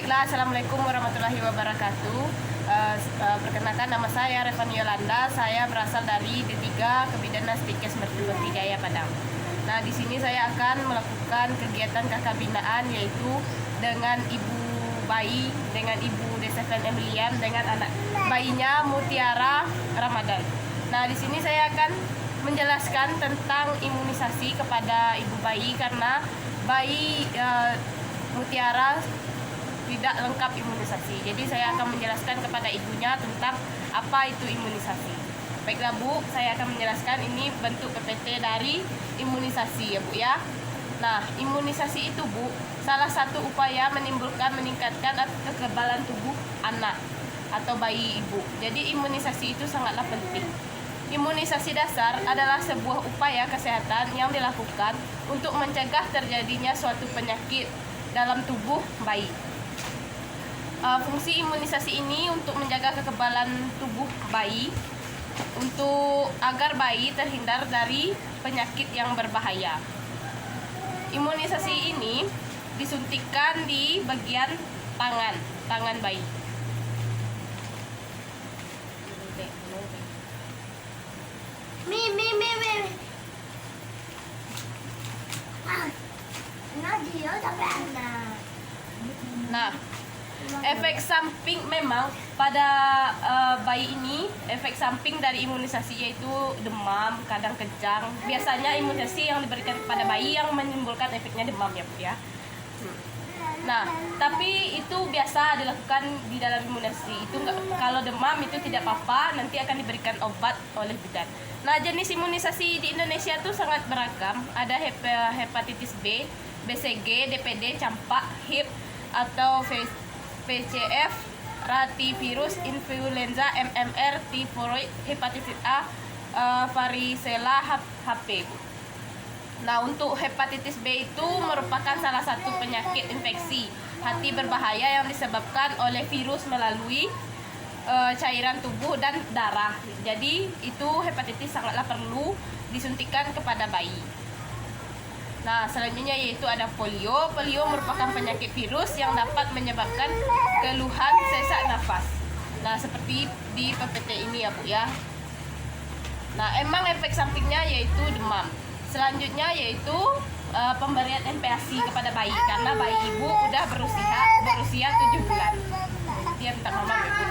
Baiklah, Assalamualaikum warahmatullahi wabarakatuh. Perkenalkan, nama saya Revani Yolanda. Saya berasal dari D3 Kebidanan Stikes Mercubuti Jaya Padang. Nah, di sini saya akan melakukan kegiatan kakak binaan, yaitu dengan ibu bayi, dengan ibu Deseven Emilian, dengan anak bayinya Mutiara Ramadan. Nah, di sini saya akan menjelaskan tentang imunisasi kepada ibu bayi karena bayi Mutiara tidak lengkap imunisasi. Jadi saya akan menjelaskan kepada ibunya tentang apa itu imunisasi. Baiklah Bu, saya akan menjelaskan ini bentuk PPT dari imunisasi ya Bu ya. Nah, imunisasi itu Bu, salah satu upaya meningkatkan kekebalan tubuh anak atau bayi ibu. Jadi imunisasi itu sangatlah penting. Imunisasi dasar adalah sebuah upaya kesehatan yang dilakukan untuk mencegah terjadinya suatu penyakit dalam tubuh bayi. Fungsi imunisasi ini untuk menjaga kekebalan tubuh bayi agar bayi terhindar dari penyakit yang berbahaya. Imunisasi ini disuntikkan di bagian tangan bayi. Nah, efek samping memang pada bayi ini, efek samping dari imunisasi yaitu demam, kadang kejang. Biasanya imunisasi yang diberikan kepada bayi yang menimbulkan efeknya demam ya Bu ya. Nah, tapi itu biasa dilakukan di dalam imunisasi. Itu kalau demam itu tidak apa-apa, nanti akan diberikan obat oleh bidan. Nah, jenis imunisasi di Indonesia itu sangat beragam. Ada hepatitis B, BCG, DPD, campak, HIV atau VCF, rativirus, influenza, MMR, tifoid, hepatitis A, varicella, HP. Nah, untuk hepatitis B itu merupakan salah satu penyakit infeksi hati berbahaya yang disebabkan oleh virus melalui cairan tubuh dan darah. Jadi, itu hepatitis sangatlah perlu disuntikan kepada bayi. Nah, selanjutnya yaitu ada polio. Polio merupakan penyakit virus yang dapat menyebabkan keluhan sesak nafas. Nah, seperti di PPT ini ya Bu ya. Nah, emang efek sampingnya yaitu demam. Selanjutnya yaitu pemberian MPASI kepada bayi karena bayi ibu udah berusia 7 bulan. Dia minta mama ibu.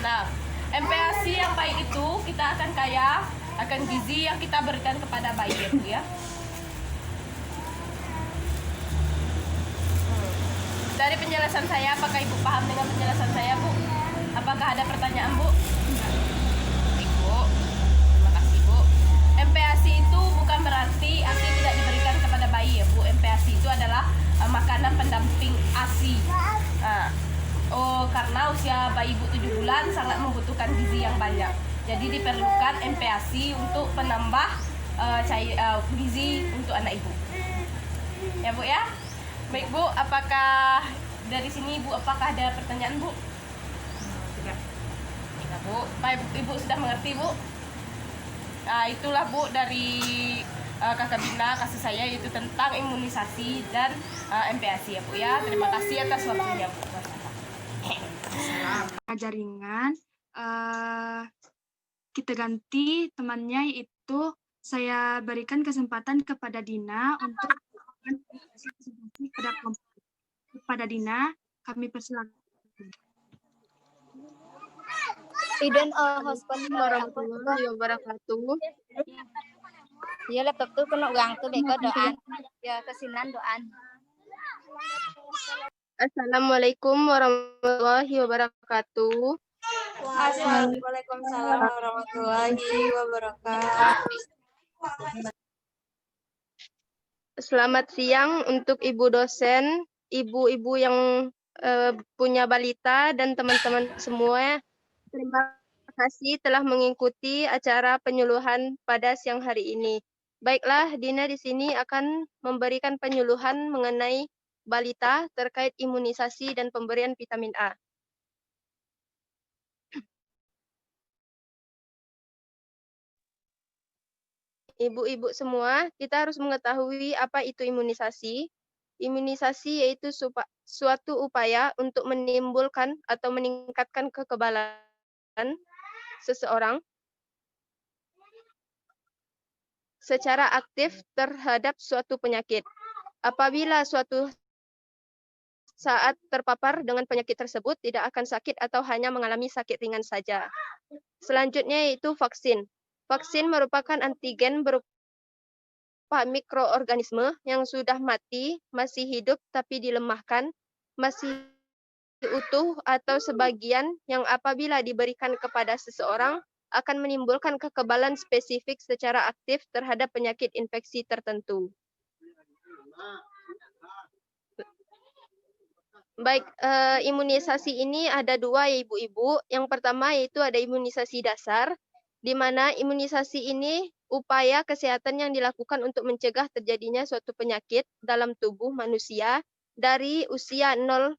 Nah, MPASI yang baik itu kita akan kaya akan gizi yang kita berikan kepada bayi ya Bu ya. Dari penjelasan saya, apakah Ibu paham dengan penjelasan saya Bu? Apakah ada pertanyaan Bu? Baik Bu, terima kasih Bu. MPASI itu bukan berarti ASI tidak diberikan kepada bayi ya Bu. MPASI itu adalah makanan pendamping ASI. Karena usia bayi ibu 7 bulan sangat membutuhkan gizi yang banyak. Jadi diperlukan MPASI untuk penambah gizi untuk anak ibu. Ya Bu ya. Baik Bu, apakah dari sini Ibu apakah ada pertanyaan Bu? Tidak. Ya Bu, Ibu sudah mengerti Bu? Nah, itulah Bu dari kakak bina kasus saya yaitu tentang imunisasi dan MPASI ya Bu ya. Terima kasih atas waktunya Bu. Jaringan kita ganti temannya, yaitu saya berikan kesempatan kepada Dina untuk kepada Dina, kami persilakan. Idan hotspot warahmatullahi wabarakatuh. ya laptop tuh kena uang tuh beko doan ya kesinan doan. Assalamualaikum warahmatullahi wabarakatuh. Waalaikumsalam warahmatullahi wabarakatuh. Selamat siang untuk Ibu dosen, ibu-ibu yang punya balita dan teman-teman semua. Terima kasih telah mengikuti acara penyuluhan pada siang hari ini. Baiklah, Dina di sini akan memberikan penyuluhan mengenai balita terkait imunisasi dan pemberian vitamin A. Ibu-ibu semua, kita harus mengetahui apa itu imunisasi. Imunisasi yaitu suatu upaya untuk menimbulkan atau meningkatkan kekebalan seseorang secara aktif terhadap suatu penyakit. Apabila suatu saat terpapar dengan penyakit tersebut tidak akan sakit atau hanya mengalami sakit ringan saja. Selanjutnya yaitu vaksin. Vaksin merupakan antigen berupa mikroorganisme yang sudah mati, masih hidup tapi dilemahkan, masih utuh atau sebagian yang apabila diberikan kepada seseorang akan menimbulkan kekebalan spesifik secara aktif terhadap penyakit infeksi tertentu. Baik, imunisasi ini ada dua ya ibu-ibu. Yang pertama yaitu ada imunisasi dasar, di mana imunisasi ini upaya kesehatan yang dilakukan untuk mencegah terjadinya suatu penyakit dalam tubuh manusia dari usia 0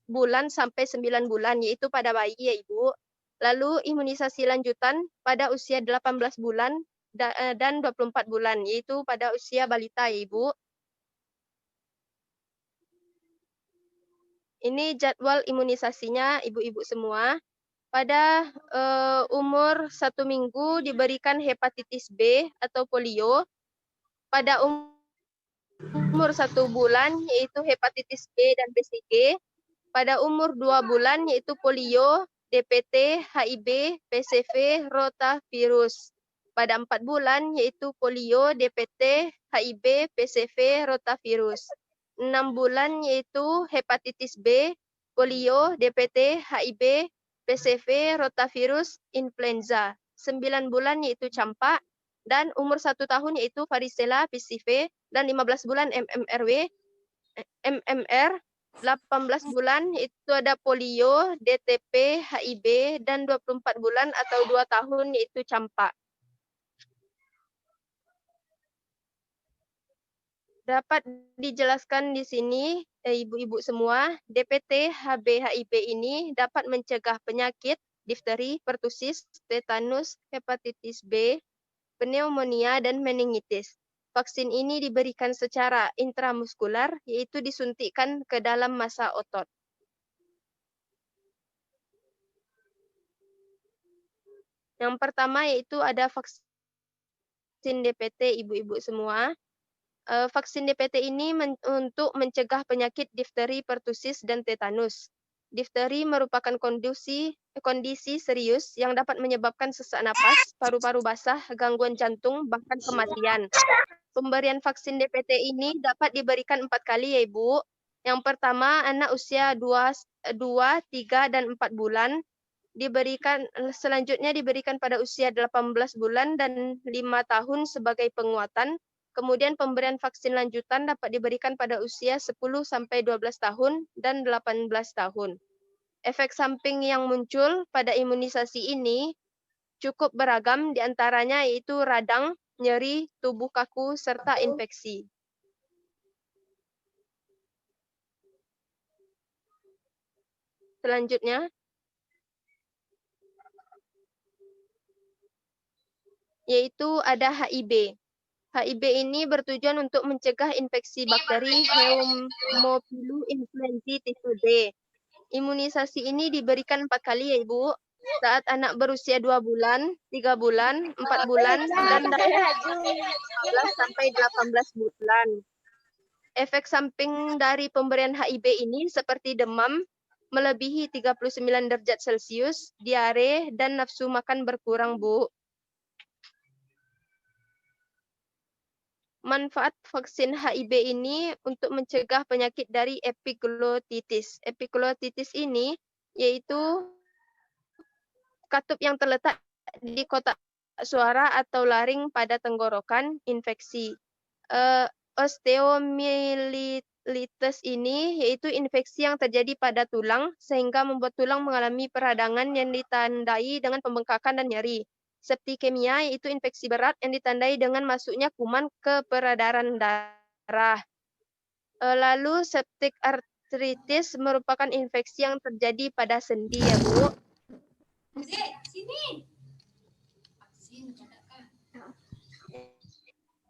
bulan sampai 9 bulan, yaitu pada bayi ya ibu. Lalu imunisasi lanjutan pada usia 18 bulan dan 24 bulan, yaitu pada usia balita ya ibu. Ini jadwal imunisasinya ibu-ibu semua. Pada umur 1 minggu diberikan hepatitis B atau polio. Pada umur 1 bulan yaitu hepatitis B dan BCG. Pada umur 2 bulan yaitu polio, DPT, HIV, PCV, rotavirus. Pada 4 bulan yaitu polio, DPT, HIV, PCV, rotavirus. 6 bulan yaitu hepatitis B, polio, DPT, HIV, PCV, rotavirus, influenza. 9 bulan yaitu campak, dan umur 1 tahun yaitu varicella, PCV, dan 15 bulan MMR. 18 bulan itu ada polio, DTP, HIV, dan 24 bulan atau 2 tahun yaitu campak. Dapat dijelaskan di sini, ibu-ibu semua, DPT, HB, HIV ini dapat mencegah penyakit difteri, pertusis, tetanus, hepatitis B, pneumonia, dan meningitis. Vaksin ini diberikan secara intramuskular, yaitu disuntikkan ke dalam massa otot. Yang pertama yaitu ada vaksin DPT, ibu-ibu semua. Vaksin DPT ini untuk mencegah penyakit difteri, pertusis, dan tetanus. Difteri merupakan kondisi serius yang dapat menyebabkan sesak napas, paru-paru basah, gangguan jantung, bahkan kematian. Pemberian vaksin DPT ini dapat diberikan 4 kali ya Ibu. Yang pertama, anak usia 2, 3, dan 4 bulan. Selanjutnya diberikan pada usia 18 bulan dan 5 tahun sebagai penguatan. Kemudian pemberian vaksin lanjutan dapat diberikan pada usia 10 sampai 12 tahun dan 18 tahun. Efek samping yang muncul pada imunisasi ini cukup beragam, diantaranya yaitu radang, nyeri, tubuh kaku, serta infeksi. Selanjutnya, yaitu ada HIV. HIV ini bertujuan untuk mencegah infeksi bakteri Haemophilus influenzae tipe B. Imunisasi ini diberikan 4 kali ya Ibu, saat anak berusia 2 bulan, 3 bulan, 4 bulan, dan 15 sampai 18 bulan. Efek samping dari pemberian HIV ini seperti demam, melebihi 39 derajat Celcius, diare, dan nafsu makan berkurang, Bu. Manfaat vaksin HIV ini untuk mencegah penyakit dari epiglotitis. Epiglotitis ini yaitu katup yang terletak di kotak suara atau laring pada tenggorokan, infeksi. Osteomyelitis ini yaitu infeksi yang terjadi pada tulang sehingga membuat tulang mengalami peradangan yang ditandai dengan pembengkakan dan nyeri. Septikemia yaitu infeksi berat yang ditandai dengan masuknya kuman ke peredaran darah. Lalu septic arthritis merupakan infeksi yang terjadi pada sendi ya Bu.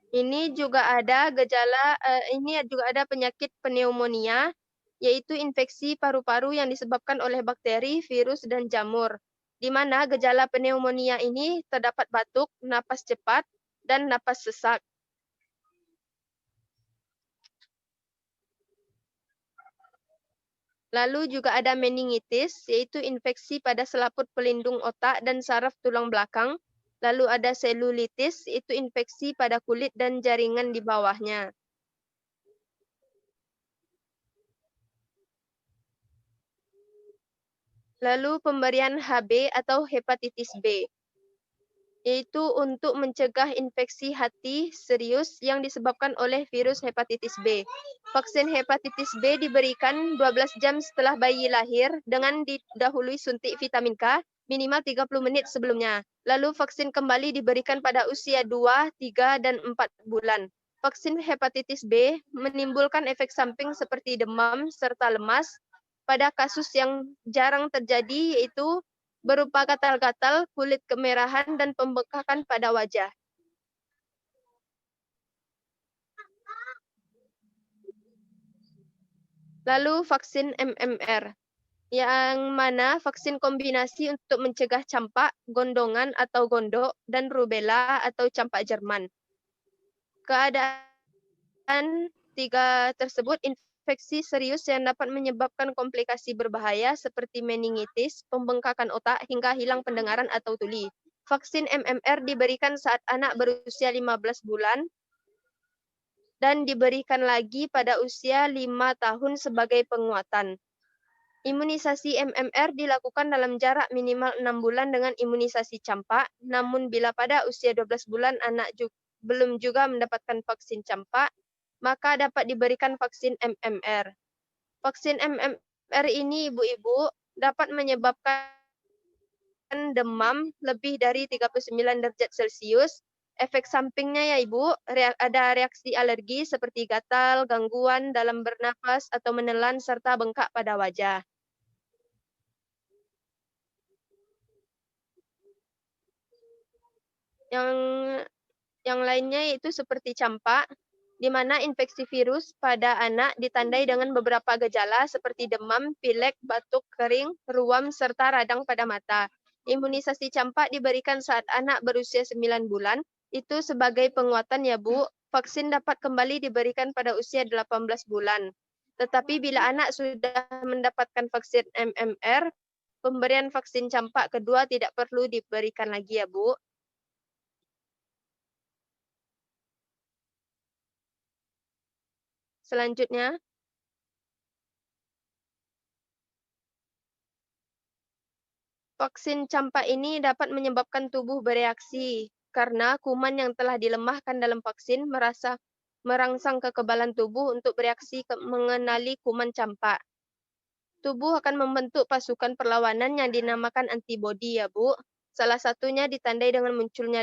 Ini juga ada penyakit pneumonia, yaitu infeksi paru-paru yang disebabkan oleh bakteri, virus, dan jamur. Di mana gejala pneumonia ini terdapat batuk, napas cepat, dan napas sesak. Lalu juga ada meningitis, yaitu infeksi pada selaput pelindung otak dan saraf tulang belakang. Lalu ada selulitis, itu infeksi pada kulit dan jaringan di bawahnya. Lalu pemberian HB atau hepatitis B, yaitu untuk mencegah infeksi hati serius yang disebabkan oleh virus hepatitis B. Vaksin hepatitis B diberikan 12 jam setelah bayi lahir dengan didahului suntik vitamin K minimal 30 menit sebelumnya. Lalu vaksin kembali diberikan pada usia 2, 3, dan 4 bulan. Vaksin hepatitis B menimbulkan efek samping seperti demam serta lemas. Pada kasus yang jarang terjadi yaitu berupa gatal-gatal, kulit kemerahan, dan pembengkakan pada wajah. Lalu vaksin MMR, yang mana vaksin kombinasi untuk mencegah campak, gondongan atau gondok, dan rubella atau campak Jerman. Keadaan tiga tersebut infeksi serius yang dapat menyebabkan komplikasi berbahaya seperti meningitis, pembengkakan otak, hingga hilang pendengaran atau tuli. Vaksin MMR diberikan saat anak berusia 15 bulan dan diberikan lagi pada usia 5 tahun sebagai penguatan. Imunisasi MMR dilakukan dalam jarak minimal 6 bulan dengan imunisasi campak, namun bila pada usia 12 bulan anak belum juga mendapatkan vaksin campak, maka dapat diberikan vaksin MMR. Vaksin MMR ini, ibu-ibu, dapat menyebabkan demam lebih dari 39 derajat Celcius. Efek sampingnya ya Ibu, ada reaksi alergi seperti gatal, gangguan dalam bernapas atau menelan, serta bengkak pada wajah. Yang lainnya yaitu seperti campak, di mana infeksi virus pada anak ditandai dengan beberapa gejala seperti demam, pilek, batuk kering, ruam, serta radang pada mata. Imunisasi campak diberikan saat anak berusia 9 bulan, itu sebagai penguatan ya Bu. Vaksin dapat kembali diberikan pada usia 18 bulan. Tetapi bila anak sudah mendapatkan vaksin MMR, pemberian vaksin campak kedua tidak perlu diberikan lagi ya Bu. Selanjutnya, vaksin campak ini dapat menyebabkan tubuh bereaksi karena kuman yang telah dilemahkan dalam vaksin merangsang kekebalan tubuh untuk bereaksi mengenali kuman campak. Tubuh akan membentuk pasukan perlawanan yang dinamakan antibodi ya Bu. Salah satunya ditandai dengan munculnya